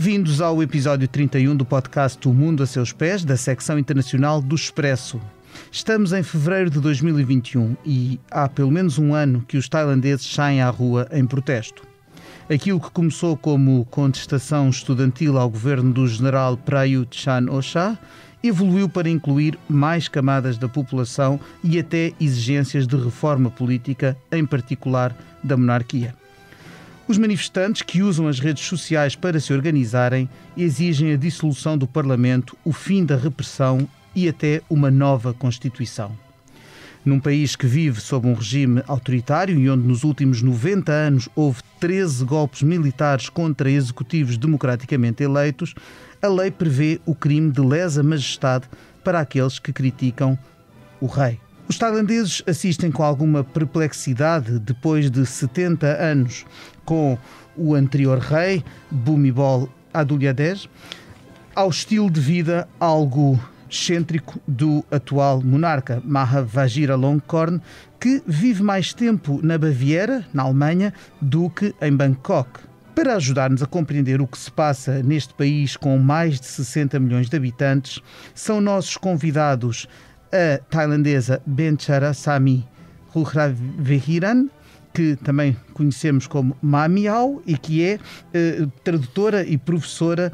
Bem-vindos ao episódio 31 do podcast O Mundo a Seus Pés, da secção internacional do Expresso. Estamos em fevereiro de 2021 e há pelo menos um ano que os tailandeses saem à rua em protesto. Aquilo que começou como contestação estudantil ao governo do general Prayut Chan-o-cha evoluiu para incluir mais camadas da população e até exigências de reforma política, em particular da monarquia. Os manifestantes, que usam as redes sociais para se organizarem, exigem a dissolução do Parlamento, o fim da repressão e até uma nova Constituição. Num país que vive sob um regime autoritário e onde nos últimos 90 anos houve 13 golpes militares contra executivos democraticamente eleitos, a lei prevê o crime de lesa-majestade para aqueles que criticam o rei. Os tailandeses assistem com alguma perplexidade, depois de 70 anos com o anterior rei, Bhumibol Adulyadej, ao estilo de vida algo excêntrico do atual monarca, Maha Vajiralongkorn, que vive mais tempo na Baviera, na Alemanha, do que em Bangkok. Para ajudar-nos a compreender o que se passa neste país com mais de 60 milhões de habitantes, são nossos convidados a tailandesa Bencharsamy Rukravehiran, que também conhecemos como Mamiao e que é tradutora e professora,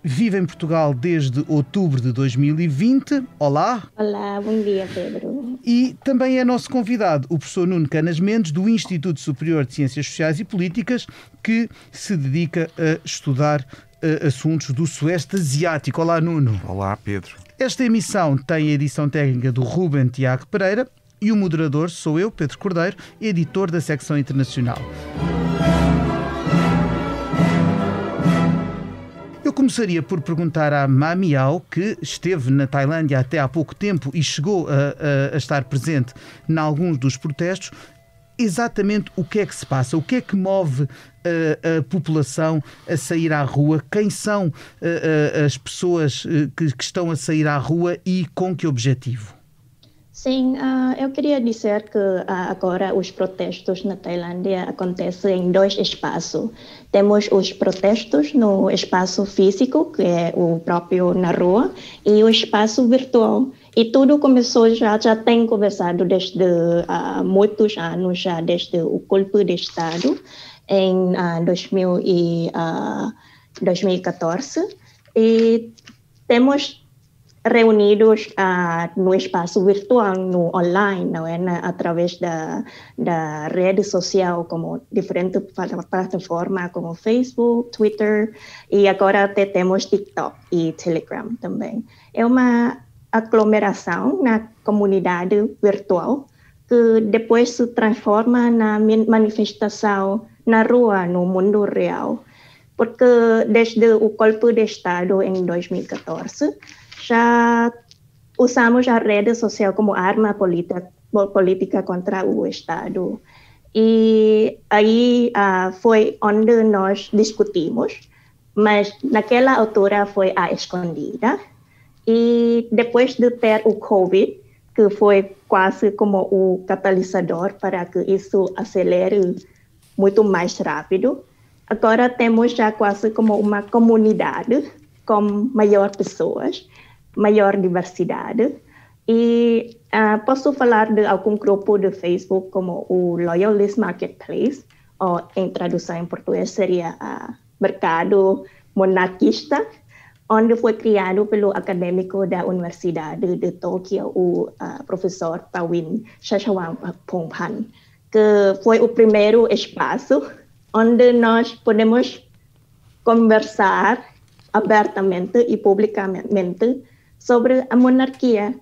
vive em Portugal desde outubro de 2020. Olá! Olá, bom dia, Pedro. E também é nosso convidado o professor Nuno Canas Mendes, do Instituto Superior de Ciências Sociais e Políticas, que se dedica a estudar assuntos do Sueste Asiático. Olá, Nuno. Olá, Pedro. Esta emissão tem a edição técnica do Ruben Tiago Pereira e o moderador sou eu, Pedro Cordeiro, editor da secção internacional. Eu começaria por perguntar à Mamiao, que esteve na Tailândia até há pouco tempo e chegou a estar presente em alguns dos protestos, exatamente o que é que se passa, o que é que move a população a sair à rua, quem são as pessoas que estão a sair à rua e com que objetivo? Sim, eu queria dizer que agora os protestos na Tailândia acontecem em dois espaços. Temos os protestos no espaço físico, que é o próprio na rua, e o espaço virtual. E tudo começou já tem conversado desde muitos anos, já desde o golpe de Estado em 2014. E temos reunidos no espaço virtual, no online, não é? Através da rede social, como diferentes plataformas como Facebook, Twitter, e agora até temos TikTok e Telegram também. É uma aglomeração na comunidade virtual que depois se transforma na manifestação na rua, no mundo real. Porque desde o golpe de Estado em 2014, já usamos a rede social como arma política contra o Estado. E aí foi onde nós discutimos, mas naquela altura foi à escondida. E depois de ter o Covid, que foi quase como o catalisador para que isso acelere muito mais rápido, agora temos já quase como uma comunidade com maior pessoas, maior diversidade. E posso falar de algum grupo de Facebook como o Loyalist Marketplace, ou em tradução em português seria Mercado Monarquista, onde foi criado pelo acadêmico da Universidade de Tóquio, o professor Pawin Chachawampongpan, que foi o primeiro espaço onde nós podemos conversar abertamente e publicamente sobre a monarquia.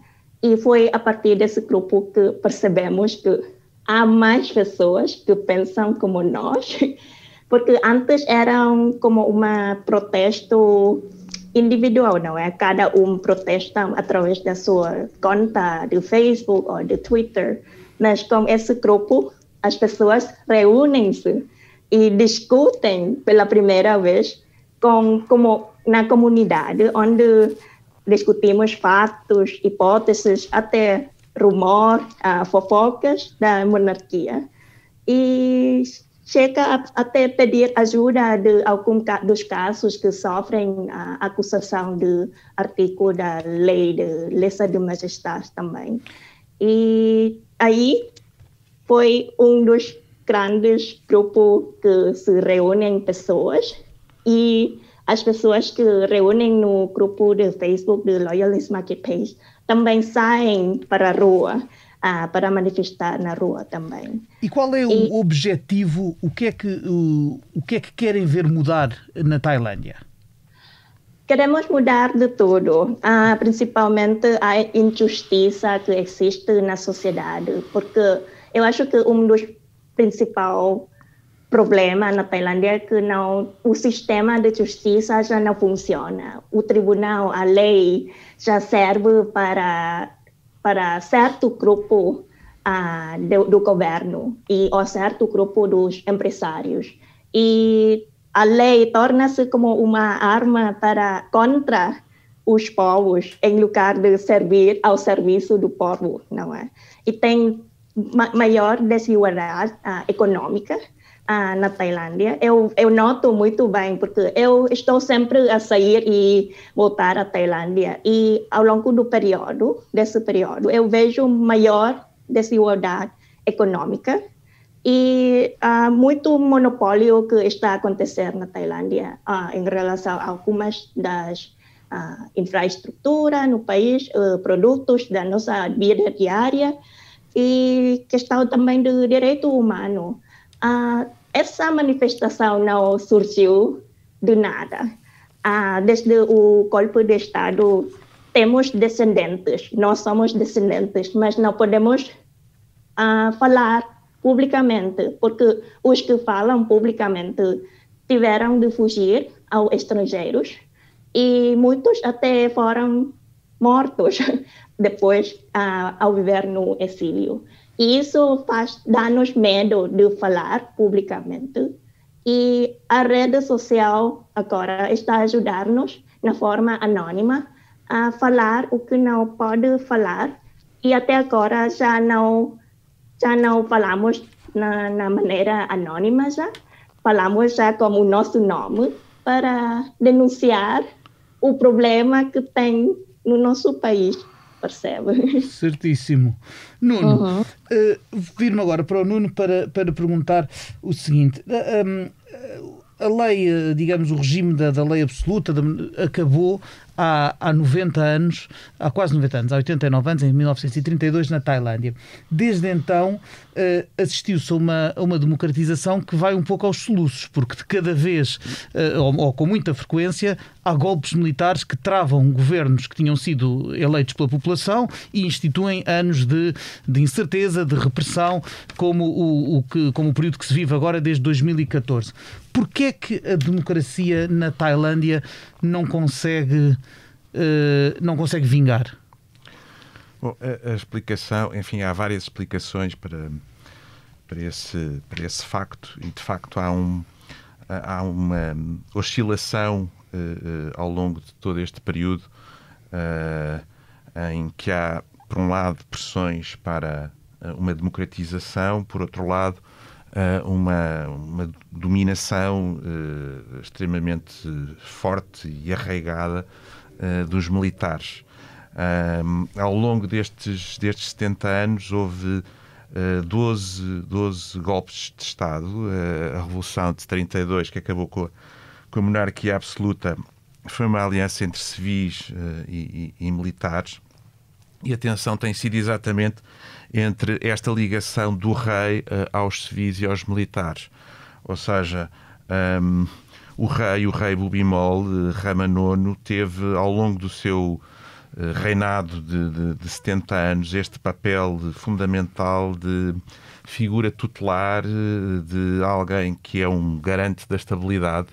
E foi a partir desse grupo que percebemos que há mais pessoas que pensam como nós, porque antes eram como um protesto individual, não é? Cada protesta através da sua conta de Facebook ou de Twitter, mas com esse grupo as pessoas reúnem-se e discutem pela primeira vez como na comunidade, onde discutimos fatos, hipóteses, até rumor, fofocas da monarquia. E chega até pedir ajuda de alguns dos casos que sofrem a acusação de artigo da lei de lesa de majestade também. E aí foi dos grandes grupos que se reúnem pessoas, e as pessoas que reúnem no grupo de Facebook de Loyalist Marketplace também saem para a rua, para manifestar na rua também. E qual é o objetivo, o que é que querem ver mudar na Tailândia? Queremos mudar de tudo, principalmente a injustiça que existe na sociedade, porque eu acho que dos principais problemas na Tailândia é que o sistema de justiça já não funciona. O tribunal, a lei, já serve para certo grupo do governo ou certo grupo dos empresários. E a lei torna-se como uma arma contra os povos, em lugar de servir ao serviço do povo, não é? E tem maior desigualdade econômica na Tailândia. Eu noto muito bem, porque eu estou sempre a sair e voltar à Tailândia, e ao longo desse período, eu vejo maior desigualdade econômica e muito monopólio que está a acontecer na Tailândia em relação a algumas das infraestruturas no país, produtos da nossa vida diária, e questão também do direito humano. Essa manifestação não surgiu do nada. Desde o golpe de Estado, temos descendentes, nós somos descendentes, mas não podemos falar publicamente, porque os que falam publicamente tiveram de fugir aos estrangeiros, e muitos até foram mortos depois ao viver no exílio. E isso dá-nos medo de falar publicamente. E a rede social agora está a ajudar-nos, na forma anônima, a falar o que não pode falar. E até agora já não falamos na maneira anônima já. Falamos já como o nosso nome para denunciar o problema que tem no nosso país, percebe? Certíssimo. Nuno, vir-me agora para o Nuno para perguntar o seguinte. A lei, digamos, o regime da lei absoluta acabou há 90 anos, há quase 90 anos, há 89 anos, em 1932, na Tailândia. Desde então, assistiu-se a uma democratização que vai um pouco aos soluços, porque de cada vez, ou com muita frequência, há golpes militares que travam governos que tinham sido eleitos pela população e instituem anos de incerteza, de repressão, como o período que se vive agora desde 2014. Porquê é que a democracia na Tailândia não consegue vingar? Bom, a explicação, enfim, há várias explicações para esse facto, e de facto há uma oscilação ao longo de todo este período em que há, por um lado, pressões para uma democratização, por outro lado, uma dominação extremamente forte e arraigada dos militares. Ao longo destes 70 anos houve 12 golpes de Estado. A Revolução de 32, que acabou com a monarquia absoluta, foi uma aliança entre civis e militares. E a tensão tem sido exatamente entre esta ligação do rei aos civis e aos militares. Ou seja, o rei Bhumibol Rama IX teve, ao longo do seu reinado de 70 anos, este papel fundamental de figura tutelar, de alguém que é um garante da estabilidade.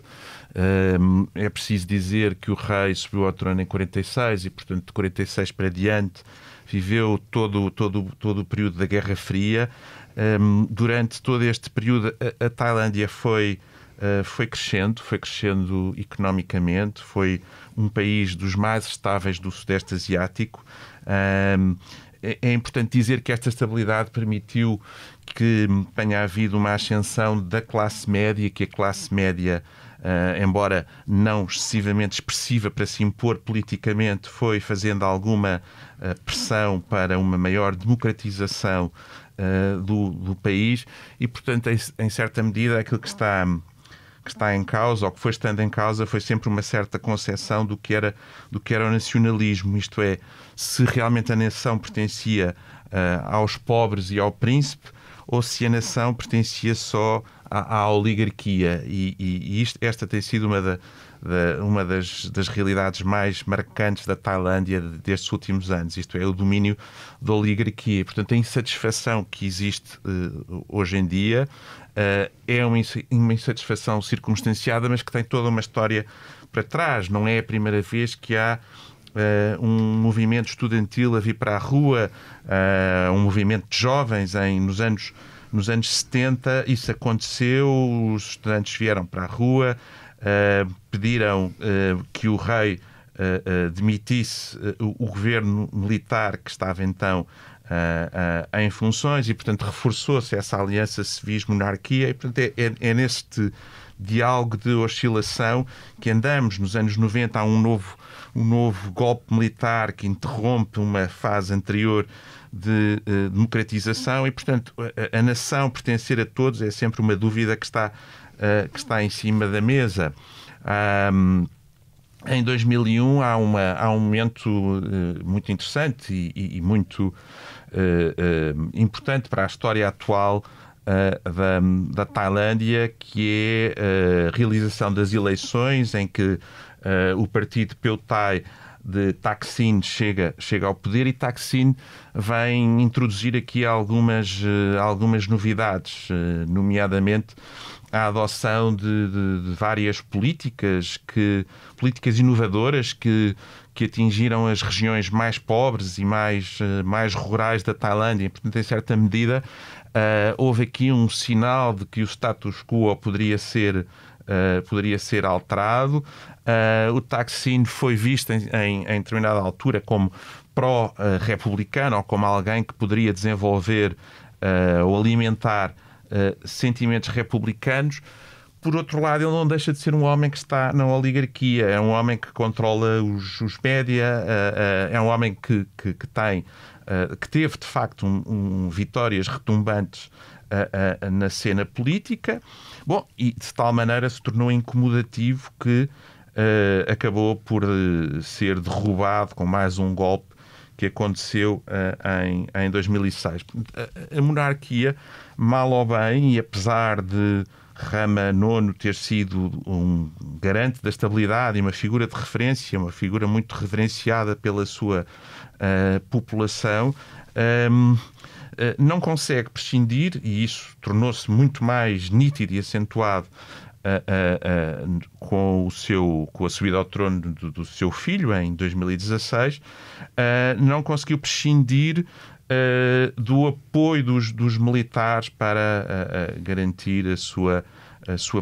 É preciso dizer que o rei subiu ao trono em 46 e, portanto, de 46 para diante viveu todo o período da Guerra Fria. Durante todo este período a Tailândia foi crescendo economicamente, foi um país dos mais estáveis do Sudeste Asiático. é importante dizer que esta estabilidade permitiu que tenha havido uma ascensão da classe média, que a classe média, embora não excessivamente expressiva para se impor politicamente, foi fazendo alguma pressão para uma maior democratização do país e, portanto, em certa medida, aquilo que está em causa, ou que foi estando em causa, foi sempre uma certa concepção do que era o nacionalismo, isto é, se realmente a nação pertencia aos pobres e ao príncipe, ou se a nação pertencia só à oligarquia. E esta tem sido uma das realidades mais marcantes da Tailândia destes últimos anos, isto é, o domínio da oligarquia. Portanto, a insatisfação que existe hoje em dia é uma insatisfação circunstanciada, mas que tem toda uma história para trás. Não é a primeira vez que há um movimento estudantil a vir para a rua, um movimento de jovens nos anos 70. Isso aconteceu, os estudantes vieram para a rua, pediram que o rei demitisse o governo militar que estava então em funções e, portanto, reforçou-se essa aliança civis-monarquia e, portanto, é neste diálogo de oscilação que andamos. Nos anos 90 há um novo golpe militar que interrompe uma fase anterior de democratização e, portanto, a nação pertencer a todos é sempre uma dúvida que está em cima da mesa. Em 2001 há um momento muito interessante e muito importante para a história atual da Tailândia, que é a realização das eleições em que o partido Pheu Thai de Thaksin chega ao poder e Thaksin vem introduzir aqui algumas novidades, nomeadamente a adoção de várias políticas inovadoras que atingiram as regiões mais pobres e mais rurais da Tailândia. Portanto, em certa medida, houve aqui um sinal de que o status quo poderia ser alterado. O Thaksin foi visto em determinada altura como pró-republicano ou como alguém que poderia desenvolver ou alimentar sentimentos republicanos. Por outro lado, ele não deixa de ser um homem que está na oligarquia, é um homem que controla os média, é um homem que teve, de facto, vitórias retumbantes na cena política. Bom, e de tal maneira se tornou incomodativo que acabou por ser derrubado com mais um golpe que aconteceu em 2006. A monarquia, mal ou bem, e apesar de Rama IX ter sido um garante da estabilidade e uma figura de referência, uma figura muito reverenciada pela sua população, não consegue prescindir, e isso tornou-se muito mais nítido e acentuado com a subida ao trono do seu filho em 2016, não conseguiu prescindir do apoio dos militares para garantir a sua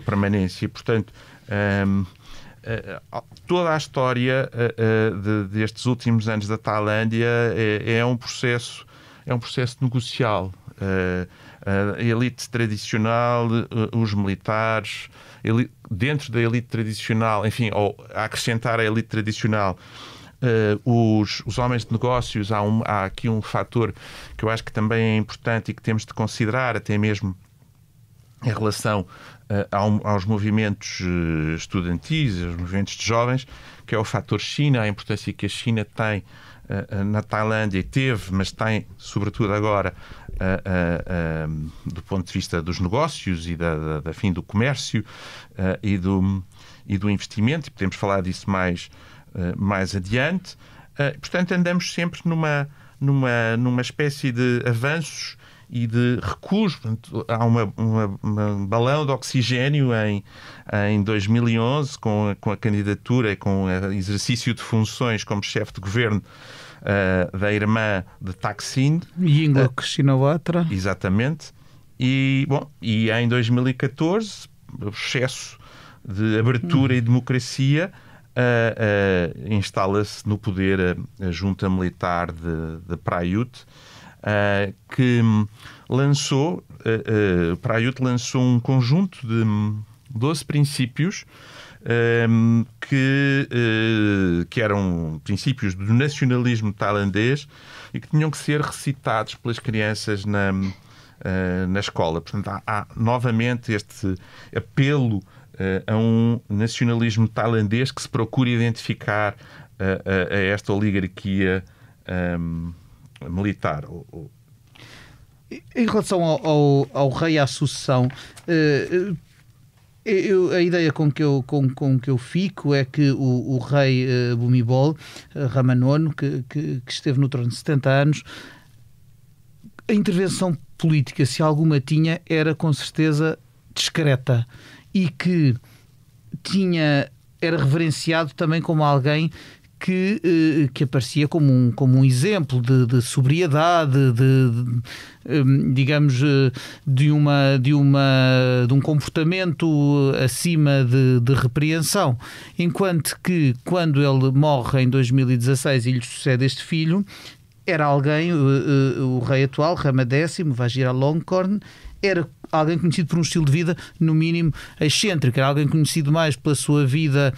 permanência. Portanto, toda a história destes últimos anos da Tailândia é um processo negocial. A elite tradicional, os militares, dentro da elite tradicional, enfim, ou a acrescentar a elite tradicional, os homens de negócios. Há aqui um fator que eu acho que também é importante e que temos de considerar, até mesmo em relação aos movimentos estudantis, aos movimentos de jovens, que é o fator China, a importância que a China tem na Tailândia, e teve, mas tem sobretudo agora do ponto de vista dos negócios e do comércio e do investimento, e podemos falar disso mais adiante. Portanto, andamos sempre numa espécie de avanços e de recuos. Portanto, há um balão de oxigénio em 2011 com a candidatura e com o exercício de funções como chefe de governo da irmã de Thaksin, Yingluck Shinawatra. Exatamente. E em 2014, o processo de abertura e democracia instala-se no poder a junta militar de Prayut, que lançou um conjunto de 12 princípios que eram princípios do nacionalismo tailandês e que tinham que ser recitados pelas crianças na escola. Portanto, há novamente este apelo a um nacionalismo tailandês que se procura identificar a esta oligarquia militar. Em relação ao rei à sucessão, a ideia com que eu fico é que o rei Bhumibol Rama IX, que esteve no trono de 70 anos, a intervenção política, se alguma tinha, era com certeza discreta e que era reverenciado também como alguém que aparecia como um exemplo de sobriedade, digamos, de um comportamento acima de repreensão. Enquanto que, quando ele morre em 2016 e lhe sucede este filho, era alguém, o rei atual, Rama X, Vajiralongkorn, era alguém conhecido por um estilo de vida, no mínimo, excêntrico. Era alguém conhecido mais pela sua vida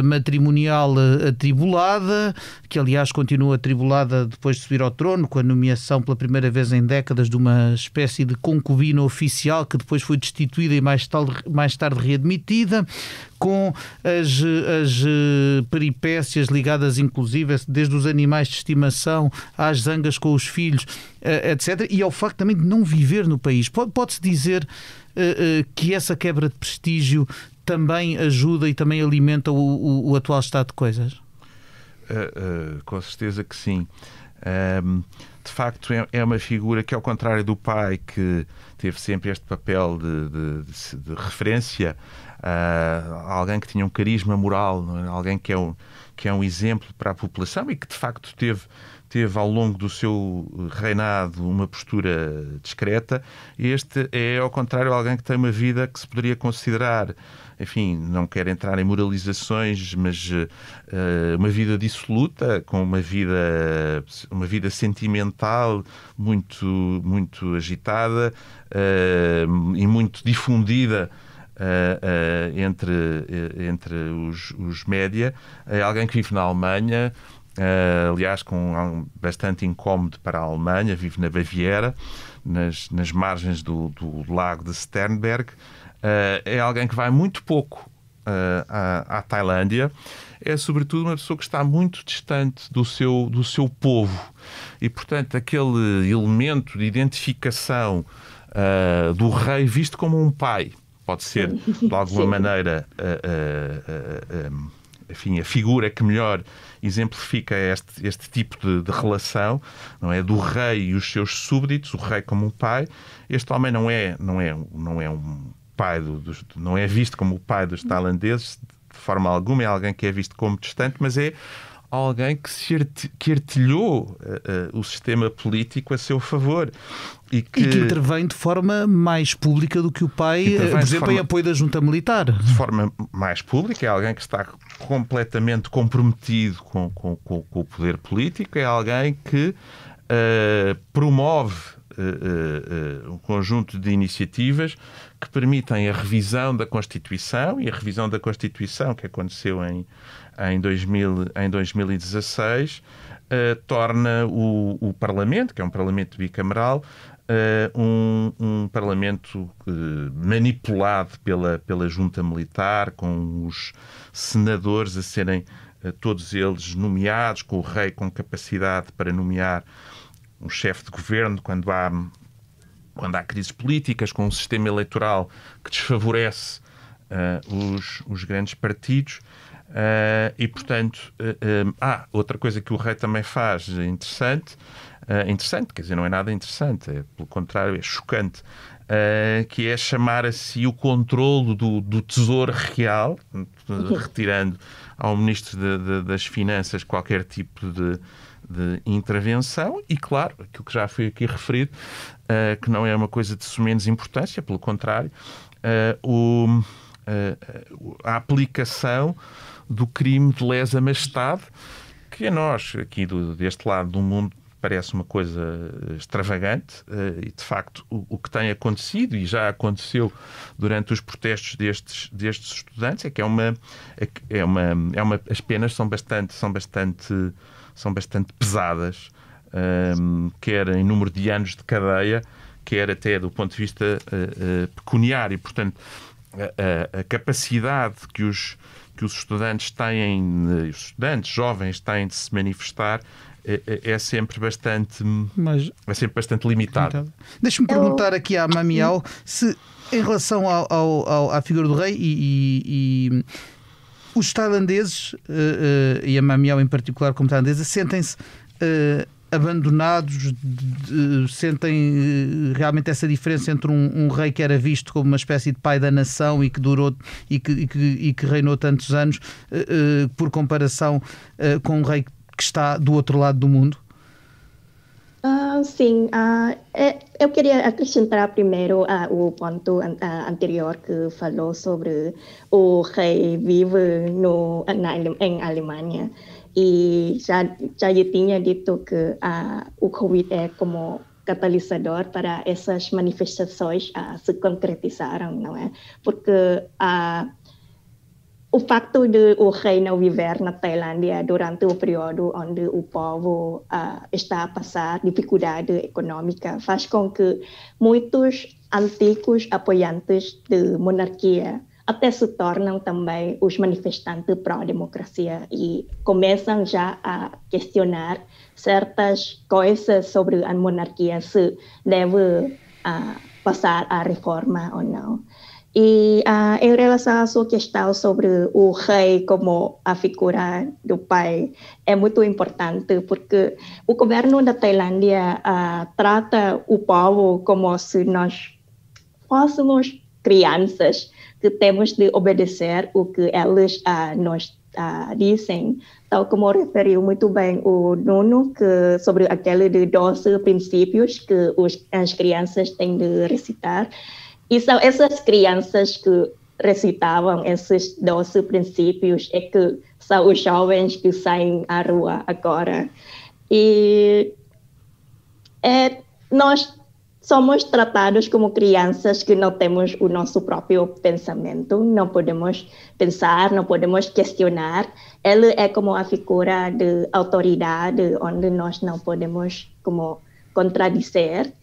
matrimonial atribulada, que aliás continua atribulada depois de subir ao trono, com a nomeação pela primeira vez em décadas de uma espécie de concubina oficial que depois foi destituída e mais tarde readmitida, com as peripécias ligadas inclusive desde os animais de estimação às zangas com os filhos, etc. E ao facto também de não viver no país. Pode-se dizer que essa quebra de prestígio também ajuda e também alimenta o atual estado de coisas? Com certeza que sim. De facto, é uma figura que, ao contrário do pai, que teve sempre este papel de referência, alguém que tinha um carisma moral, alguém que é um exemplo para a população e que, de facto, teve ao longo do seu reinado uma postura discreta. Este é, ao contrário, alguém que tem uma vida que se poderia considerar, enfim, não quero entrar em moralizações, mas uma vida dissoluta, com uma vida sentimental muito, muito agitada e muito difundida entre os média. É alguém que vive na Alemanha, aliás, bastante incómodo para a Alemanha, vive na Baviera, nas margens do lago de Sternberg. É alguém que vai muito pouco à Tailândia. É, sobretudo, uma pessoa que está muito distante do seu povo. E, portanto, aquele elemento de identificação do rei visto como um pai, pode ser, de alguma maneira, enfim, a figura que melhor exemplifica este tipo de relação, não é, do rei e os seus súbditos, o rei como um pai. Este homem não é um pai não é visto como o pai dos tailandeses de forma alguma, é alguém que é visto como distante, mas é alguém que artilhou o sistema político a seu favor. E que intervém de forma mais pública do que o pai, por exemplo, em apoio da junta militar. De forma mais pública, é alguém que está completamente comprometido com o poder político, é alguém que promove um conjunto de iniciativas que permitem a revisão da Constituição, e a revisão da Constituição, que aconteceu em 2016, torna o Parlamento, que é um Parlamento bicameral, um Parlamento manipulado pela junta militar, com os senadores a serem todos eles nomeados, com o rei com capacidade para nomear um chefe de governo quando há crises políticas, com um sistema eleitoral que desfavorece os grandes partidos. E, portanto, outra coisa que o rei também faz interessante, quer dizer, não é nada interessante, pelo contrário, é chocante, que é chamar a si o controlo do Tesouro Real, retirando ao Ministro das Finanças qualquer tipo de intervenção. E, claro, aquilo que já foi aqui referido, que não é uma coisa de menos importância, pelo contrário, a aplicação do crime de lesa majestade, que a nós, aqui deste lado do mundo, parece uma coisa extravagante e, de facto, o que tem acontecido e já aconteceu durante os protestos destes estudantes é que as penas são bastante pesadas, quer em número de anos de cadeia, quer até do ponto de vista pecuniário. Portanto, a capacidade que os estudantes têm, os estudantes jovens têm de se manifestar é sempre bastante limitado. Deixa-me perguntar aqui à Mamiao se, em relação à figura do rei e os tailandeses, e a Mamiao em particular como tailandesa, sentem-se abandonados, sentem realmente essa diferença entre um rei que era visto como uma espécie de pai da nação e que durou e que reinou tantos anos, por comparação com um rei que está do outro lado do mundo? Sim, eu queria acrescentar primeiro o ponto anterior que falou sobre o rei vive em Alemanha. E já eu tinha dito que o Covid é como catalisador para essas manifestações se concretizaram, não é? Porque o facto de o rei não viver na Tailândia durante o período onde o povo está a passar dificuldade econômica faz com que muitos antigos apoiantes de monarquia até se tornam também os manifestantes pró-democracia e começam já a questionar certas coisas sobre a monarquia, se deve passar a reforma ou não. E em relação à sua questão sobre o rei como a figura do pai, é muito importante porque o governo da Tailândia trata o povo como se nós fôssemos crianças que temos de obedecer o que eles nos dizem. Tal como referiu muito bem o Nuno, sobre aquele de 12 princípios que as crianças têm de recitar. E são essas crianças que recitavam esses 12 princípios é que são os jovens que saem à rua agora. E nós somos tratados como crianças que não temos o nosso próprio pensamento, não podemos pensar, não podemos questionar. Ele é como a figura de autoridade, onde nós não podemos como contradizer.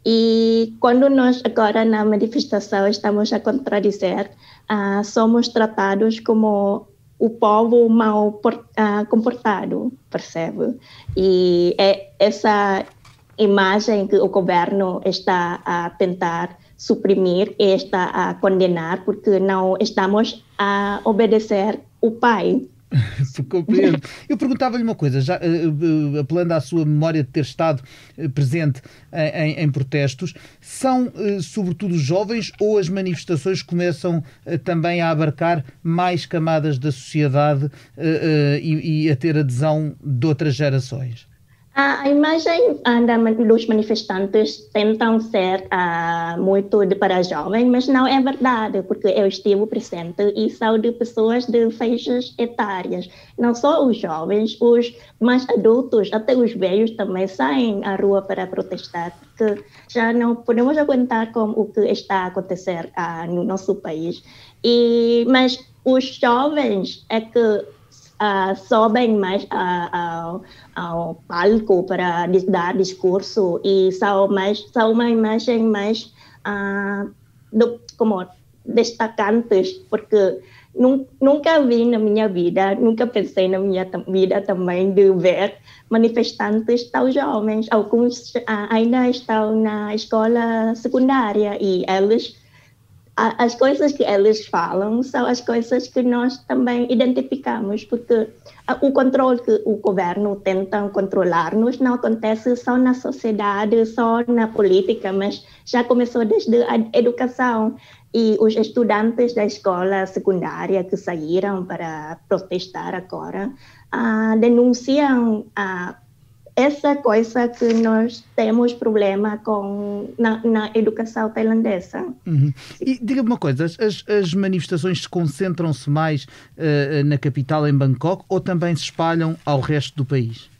E quando nós agora na manifestação estamos a contradizer, somos tratados como o povo mal comportado, percebe? E é essa imagem que o governo está a tentar suprimir e está a condenar porque não estamos a obedecer o pai. Compreendo. Eu perguntava-lhe uma coisa, já apelando à sua memória de ter estado presente em protestos, são sobretudo os jovens ou as manifestações começam também a abarcar mais camadas da sociedade e a ter adesão de outras gerações? A imagem dos manifestantes tentam ser muito para jovens, mas não é verdade, porque eu estive presente e são de pessoas de faixas etárias. Não só os jovens, os mais adultos, até os velhos também saem à rua para protestar, porque já não podemos aguentar com o que está a acontecer no nosso país. Mas os jovens é que sobem mais ao palco para dar discurso e são uma imagem mais como destacantes, porque nunca vi na minha vida, nunca pensei na minha vida também de ver manifestantes tão jovens. Alguns ainda estão na escola secundária e as coisas que eles falam são as coisas que nós também identificamos, porque o controle que o governo tenta controlar-nos não acontece só na sociedade, só na política, mas já começou desde a educação. E os estudantes da escola secundária que saíram para protestar agora denunciam essa coisa que nós temos problema na educação tailandesa. E diga-me uma coisa, as manifestações concentram-se mais na capital, em Bangkok, ou também se espalham ao resto do país?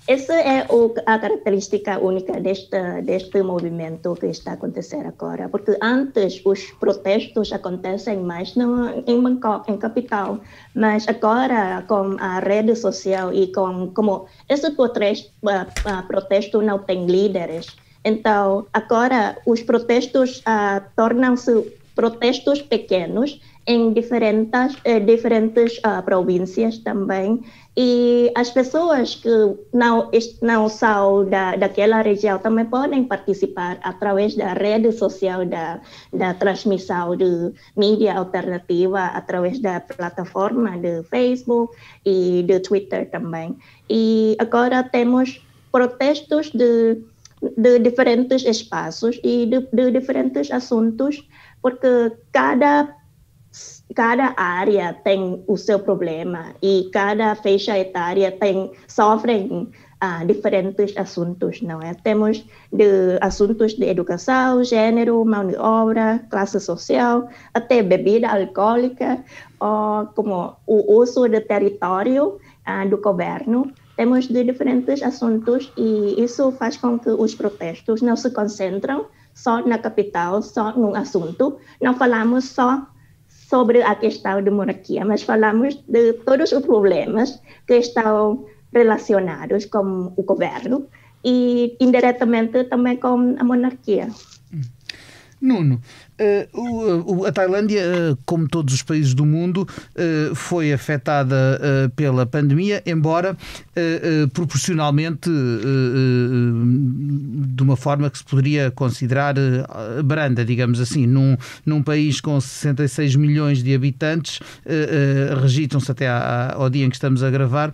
Essa é a característica única deste movimento que está a acontecer agora, porque antes os protestos acontecem mais em Bangkok, em capital, mas agora com a rede social e como esse protesto não tem líderes, então agora os protestos tornam-se protestos pequenos em diferentes províncias também, e as pessoas que não são daquela região também podem participar através da rede social, da transmissão de mídia alternativa, através da plataforma de Facebook e de Twitter também. E agora temos protestos de diferentes espaços e de diferentes assuntos, porque cada área tem o seu problema e cada faixa etária sofre diferentes assuntos, não é? Temos assuntos de educação, gênero, mão de obra, classe social, até bebida alcoólica, como o uso do território do governo. Temos de diferentes assuntos e isso faz com que os protestos não se concentram só na capital, só num assunto. Não falamos só sobre a questão da monarquia, mas falamos de todos os problemas que estão relacionados com o governo e indiretamente também com a monarquia. Nuno, a Tailândia, como todos os países do mundo, foi afetada pela pandemia, embora proporcionalmente de uma forma que se poderia considerar branda, digamos assim. Num país com 66 milhões de habitantes, registram-se até ao dia em que estamos a gravar,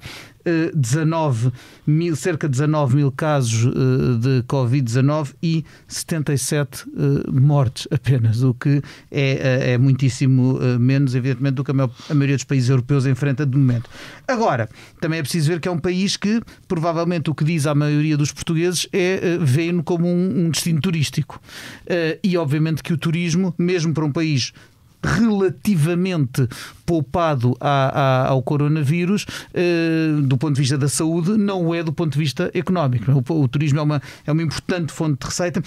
cerca de 19 mil casos de Covid-19 e 77 mortes apenas, o que é muitíssimo menos, evidentemente, do que a maioria dos países europeus enfrenta de momento. Agora, também é preciso ver que é um país que, provavelmente, o que diz à maioria dos portugueses vê-no como um destino turístico. E, obviamente, que o turismo, mesmo para um país relativamente poupado ao coronavírus, do ponto de vista da saúde, não é do ponto de vista económico. O turismo é uma importante fonte de receita.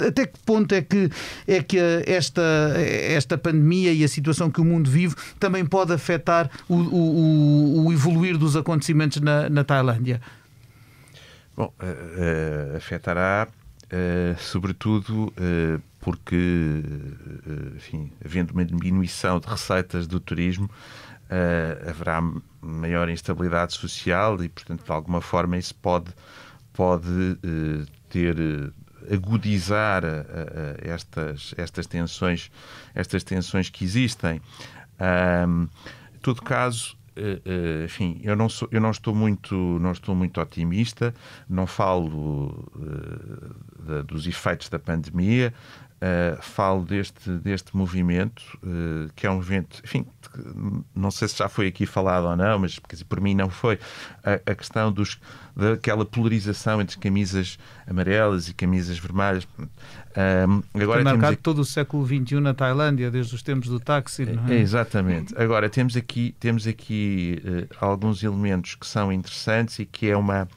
Até que ponto é que esta pandemia e a situação que o mundo vive também pode afetar o evoluir dos acontecimentos na Tailândia? Bom, afetará sobretudo porque, enfim, havendo uma diminuição de receitas do turismo, haverá maior instabilidade social e, portanto, de alguma forma isso pode agudizar estas tensões que existem. Em todo caso, enfim, eu não estou muito otimista, não falo dos efeitos da pandemia, falo deste movimento, que é um movimento, enfim, não sei se já foi aqui falado ou não, mas por mim não foi, a questão daquela polarização entre camisas amarelas e camisas vermelhas. Agora tem marcado todo o século XXI na Tailândia, desde os tempos do táxi, não é? Exatamente. Agora, temos aqui alguns elementos que são interessantes e que é uma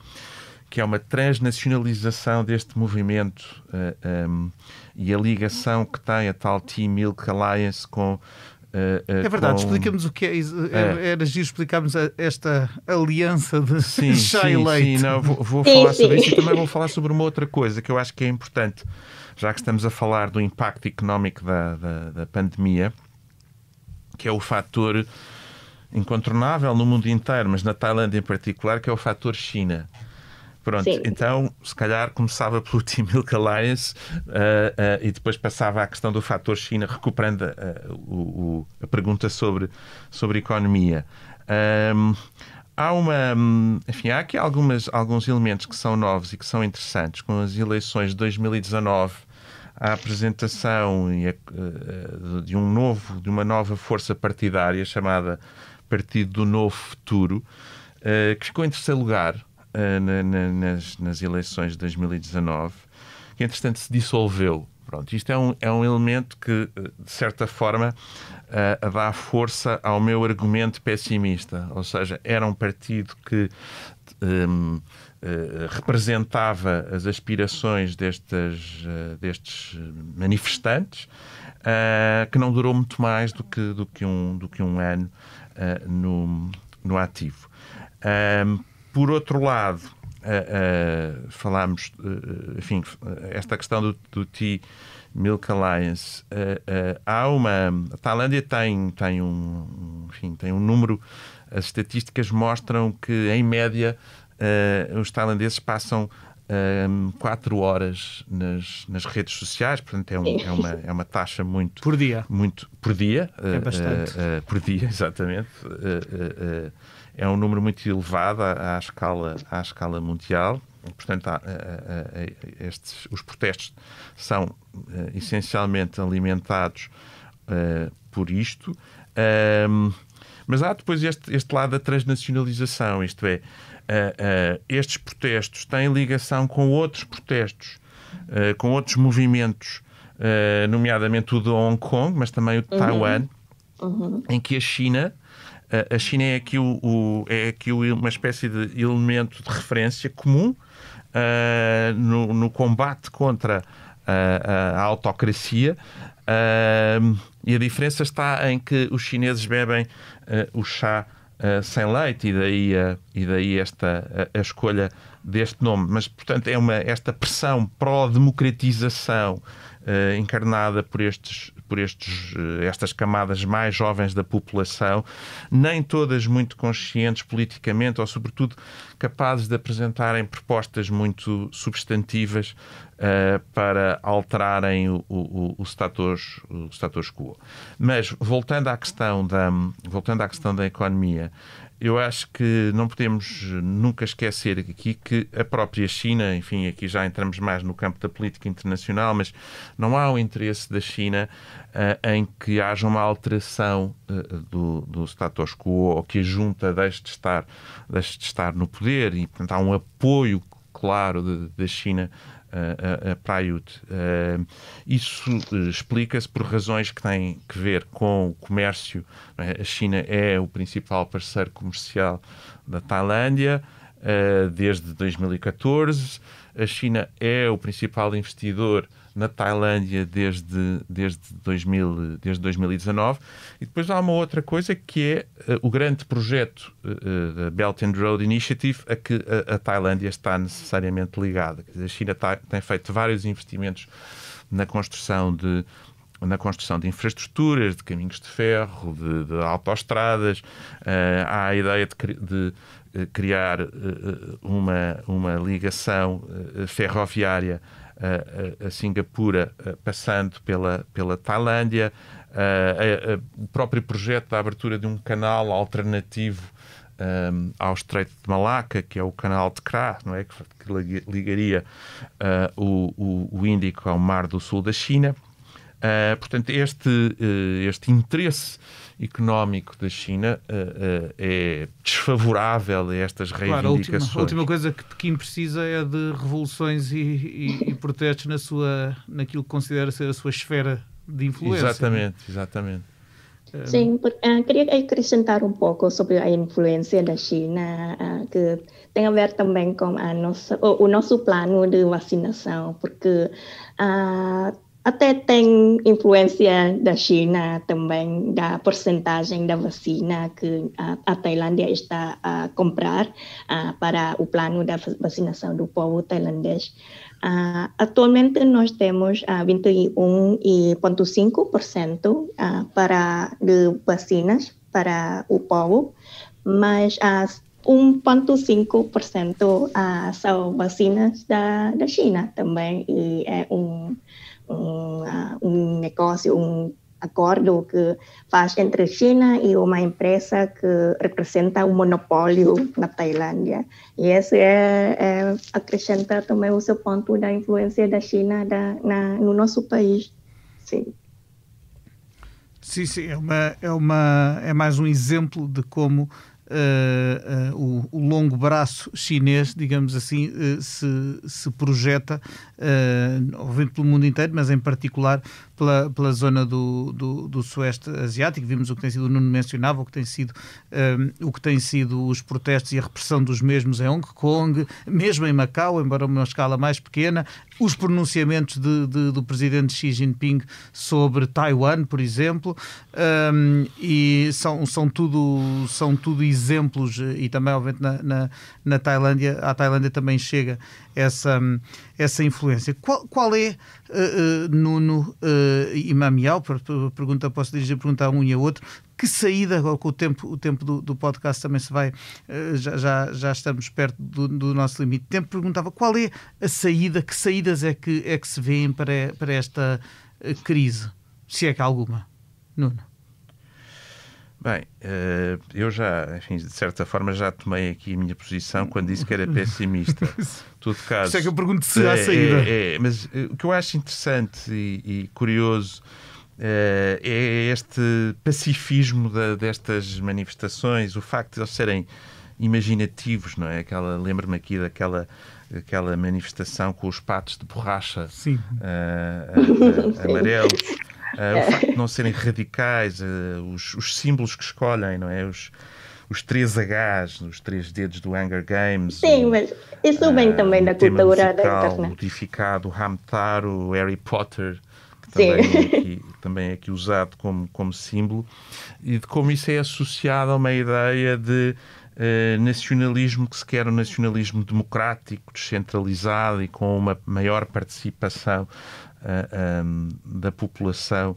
transnacionalização deste movimento e a ligação que tem a tal Team Milk Alliance com... É verdade, explica-nos o que é. Era giro explicarmos esta aliança de chá e leite. Sim, vou falar sobre isso e também vou falar sobre uma outra coisa que eu acho que é importante, já que estamos a falar do impacto económico da pandemia, que é o fator incontornável no mundo inteiro, mas na Tailândia em particular, que é o fator China. Pronto, sim. Então, se calhar começava pelo Team Milk Alliance e depois passava à questão do fator China, recuperando a pergunta sobre a economia. Há aqui alguns elementos que são novos e que são interessantes. Com as eleições de 2019, a apresentação de uma nova força partidária chamada Partido do Novo Futuro, que ficou em terceiro lugar. nas eleições de 2019, que entretanto se dissolveu. Pronto, isto é um elemento que, de certa forma, dá força ao meu argumento pessimista. Ou seja, era um partido que representava as aspirações destes manifestantes, que não durou muito mais do que um ano no ativo. Por outro lado, falámos, enfim, esta questão do T-Milk Alliance. A Tailândia tem um número. As estatísticas mostram que, em média, os tailandeses passam 4 horas nas redes sociais, portanto é uma taxa muito... Por dia? Por dia. É bastante. Por dia, exatamente. É um número muito elevado à escala mundial. Portanto, os protestos são essencialmente alimentados por isto. Mas há depois este lado da transnacionalização, isto é, estes protestos têm ligação com outros protestos, com outros movimentos, nomeadamente o de Hong Kong, mas também o de Taiwan, em que a China é aqui uma espécie de elemento de referência comum no combate contra a autocracia. E a diferença está em que os chineses bebem o chá sem leite, e daí a escolha deste nome. Mas, portanto, esta pressão pró-democratização encarnada por estas camadas mais jovens da população, nem todas muito conscientes politicamente, ou sobretudo capazes de apresentarem propostas muito substantivas para alterarem o status quo. Mas, voltando à questão da economia, eu acho que não podemos nunca esquecer aqui que a própria China, enfim, aqui já entramos mais no campo da política internacional, mas não há o interesse da China em que haja uma alteração do status quo, ou que a junta deixe de estar no poder, e, portanto, há um apoio claro da China para a Ayut. Isso explica-se por razões que têm que ver com o comércio. A China é o principal parceiro comercial da Tailândia desde 2014. A China é o principal investidor na Tailândia desde 2019. E depois há uma outra coisa, que é o grande projeto da Belt and Road Initiative, a que a Tailândia está necessariamente ligada. A China tem feito vários investimentos na construção de infraestruturas, de caminhos de ferro, de autoestradas. Há a ideia de criar uma ligação ferroviária a Singapura, passando pela Tailândia. O próprio projeto da abertura de um canal alternativo ao Estreito de Malaca, que é o canal de Kra, não é? Que ligaria o Índico ao Mar do Sul da China. Portanto, este interesse económico da China é desfavorável a estas reivindicações. Claro, a última coisa que Pequim precisa é de revoluções e protestos naquilo que considera ser a sua esfera de influência. Exatamente. Sim, queria acrescentar um pouco sobre a influência da China, que tem a ver também com o nosso plano de vacinação, porque até tem influência da China também, da porcentagem da vacina que a Tailândia está a comprar para o plano da vacinação do povo tailandês. Atualmente nós temos 21,5% de vacinas para o povo, mas 1,5% são vacinas da China também, e é um negócio, um acordo que faz entre a China e uma empresa que representa um monopólio na Tailândia. E esse acrescenta também o seu ponto da influência da China no nosso país. Sim. Sim, é mais um exemplo de como o longo braço chinês, digamos assim, se projeta, obviamente pelo mundo inteiro, mas em particular pela zona do Sueste Asiático. Vimos o que tem sido, o Nuno mencionava, o que tem sido os protestos e a repressão dos mesmos em Hong Kong, mesmo em Macau, embora uma escala mais pequena, os pronunciamentos do presidente Xi Jinping sobre Taiwan, por exemplo, e são tudo exemplos, e também, obviamente, na Tailândia, à Tailândia também chega essa influência. Qual é, Nuno e Mamião, posso dirigir a pergunta a um e a outro, que saída, com o tempo do podcast também se vai, já estamos perto do nosso limite de tempo, perguntava qual é a saída, que saídas é que se vêem para esta crise, se é que há alguma? Nuno. Bem, eu já, enfim, de certa forma já tomei aqui a minha posição quando disse que era pessimista. Todo caso, isso é que eu pergunto se há saída. Mas o que eu acho interessante e curioso é este pacifismo destas manifestações, o facto de eles serem imaginativos, não é? Lembro-me aqui daquela manifestação com os patos de borracha amarelos. O facto de não serem radicais, os símbolos que escolhem, não é? Os 3 Hs, os 3 dedos do Hunger Games. Sim, mas isso vem também da cultura da internet. Modificado, o Hamtaro, o Harry Potter, que também é aqui usado como símbolo, e de como isso é associado a uma ideia de nacionalismo que se quer, um nacionalismo democrático, descentralizado e com uma maior participação da população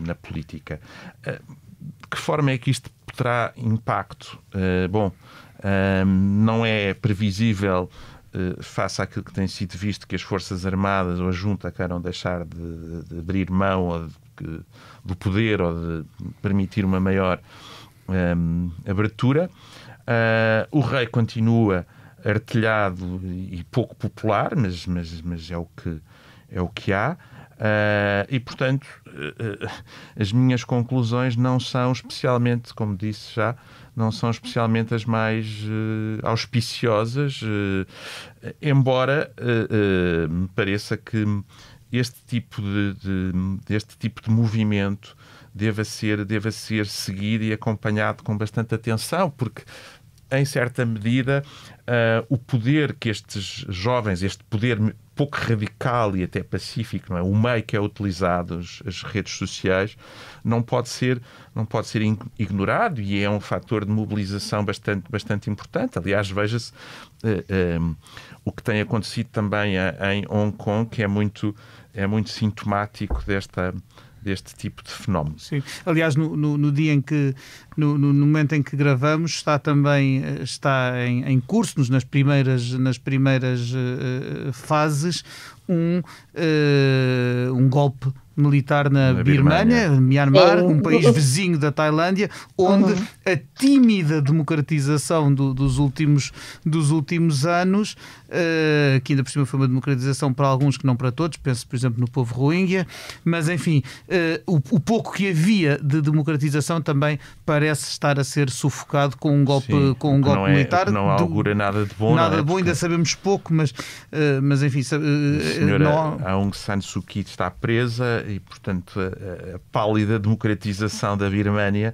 na política. De que forma é que isto terá impacto? Não é previsível, face àquilo que tem sido visto, que as Forças Armadas ou a Junta queiram deixar de abrir mão do poder ou de permitir uma maior abertura. O rei continua artilhado e pouco popular, mas é o que há. E, portanto, as minhas conclusões não são especialmente, como disse já, não são especialmente as mais auspiciosas, embora me pareça que este tipo de movimento deva ser seguido e acompanhado com bastante atenção, porque, em certa medida, o poder que estes jovens, este poder pouco radical e até pacífico, não é? O meio que é utilizado, as redes sociais, não pode ser ignorado, e é um fator de mobilização bastante importante. Aliás, veja-se o que tem acontecido também em Hong Kong, que é muito sintomático deste tipo de fenómeno. Sim. Aliás, no dia em que, no momento em que gravamos, está em curso, nas primeiras fases, um golpe militar na Birmânia, Myanmar, um país vizinho da Tailândia, onde a tímida democratização dos últimos anos, que ainda por cima foi uma democratização para alguns que não para todos, penso por exemplo no povo Rohingya, mas enfim, o pouco que havia de democratização também parece estar a ser sufocado com um golpe, militar. Não augura nada de bom. Nada de bom, ainda sabemos pouco, mas enfim... A senhora Aung San Suu Kyi está presa e, portanto, a pálida democratização da Birmânia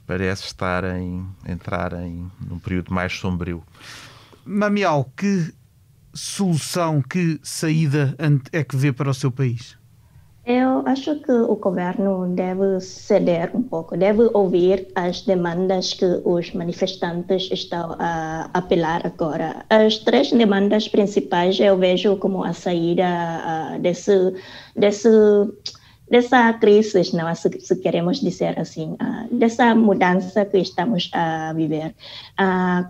parece entrar num período mais sombrio. Mamião, que solução, que saída é que vê para o seu país? Eu acho que o governo deve ceder um pouco, deve ouvir as demandas que os manifestantes estão a apelar agora. As 3 demandas principais eu vejo como a saída dessa crise, não, se queremos dizer assim, dessa mudança que estamos a viver,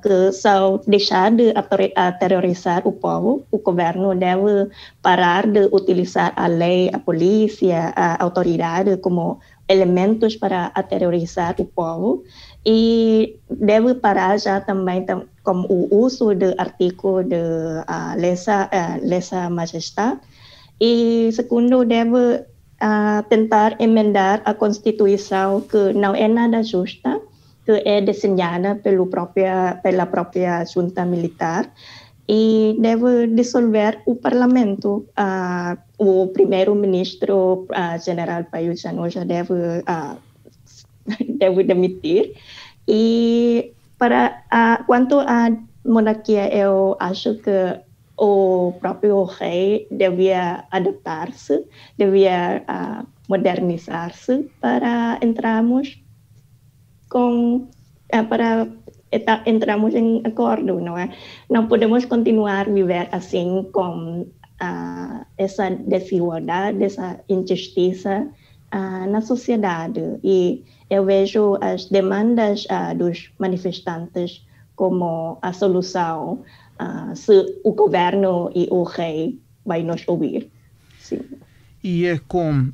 que são deixar de aterrorizar o povo. O governo deve parar de utilizar a lei, a polícia, a autoridade como elementos para aterrorizar o povo, e deve parar já também com o uso do artigo de lesa majestade, e segundo, deve tentar emendar a Constituição, que não é nada justa, que é desenhada pela própria junta militar e deve dissolver o parlamento. O primeiro-ministro, general Prayut Chan-o-cha, deve demitir. E quanto à monarquia, eu acho que o próprio rei devia adaptar-se, devia modernizar-se para entrarmos em acordo, não é? Não podemos continuar a viver assim com essa desigualdade, essa injustiça na sociedade. E eu vejo as demandas dos manifestantes como a solução, se o governo e o rei vai nos ouvir. Sim. E é com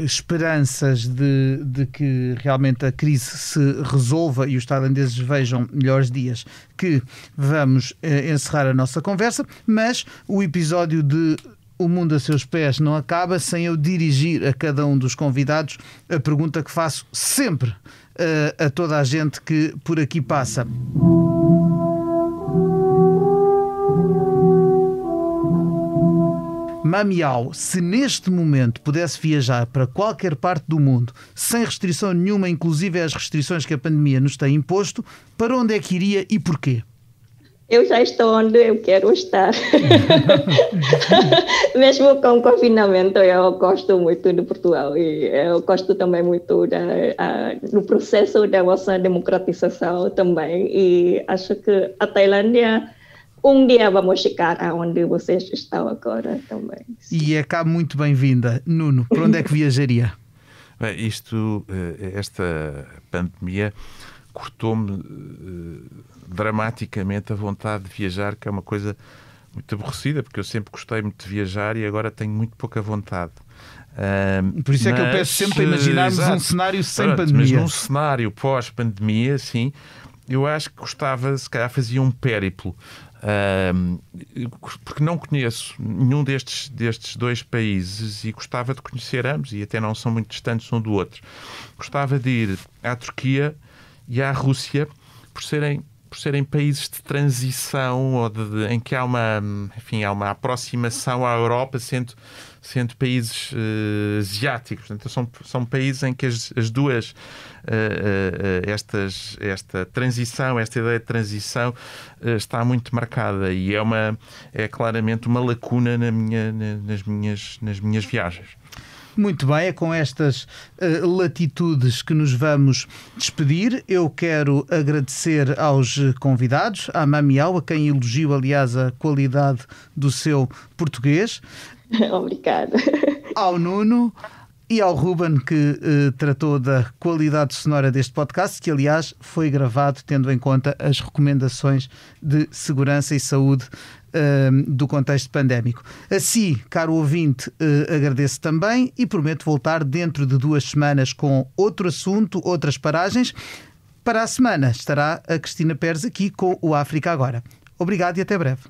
esperanças de que realmente a crise se resolva e os tailandeses vejam melhores dias que vamos encerrar a nossa conversa, mas o episódio de O Mundo a Seus Pés não acaba sem eu dirigir a cada um dos convidados a pergunta que faço sempre a toda a gente que por aqui passa. Mamiao, se neste momento pudesse viajar para qualquer parte do mundo, sem restrição nenhuma, inclusive as restrições que a pandemia nos tem imposto, para onde é que iria e porquê? Eu já estou onde eu quero estar. Mesmo com o confinamento, eu gosto muito de Portugal e eu gosto também muito do processo da vossa democratização também. E acho que a Tailândia, um dia vamos chegar aonde vocês estão agora também. E é cá muito bem-vinda. Nuno, para onde é que viajaria? Bem, esta pandemia cortou-me dramaticamente a vontade de viajar, que é uma coisa muito aborrecida, porque eu sempre gostei muito de viajar e agora tenho muito pouca vontade. Por isso é que eu peço sempre para imaginarmos um cenário sem pandemia. Mas num cenário pós-pandemia, sim, eu acho que gostava, se calhar fazia um périplo, porque não conheço nenhum destes dois países e gostava de conhecer ambos, e até não são muito distantes um do outro. Gostava de ir à Turquia e à Rússia, por serem países de transição ou em que há uma aproximação à Europa, sendo países asiáticos. Portanto, são países em que as duas esta transição, esta ideia de transição está muito marcada e é claramente uma lacuna nas minhas viagens. Muito bem, é com estas latitudes que nos vamos despedir. Eu quero agradecer aos convidados, à Mamiao, a quem elogio, aliás, a qualidade do seu português. Obrigada. Ao Nuno e ao Ruben, que tratou da qualidade sonora deste podcast, que, aliás, foi gravado tendo em conta as recomendações de segurança e saúde do contexto pandémico. Assim, caro ouvinte, agradeço também e prometo voltar dentro de 2 semanas com outro assunto, outras paragens. Para a semana estará a Cristina Pérez aqui com o África Agora. Obrigado e até breve.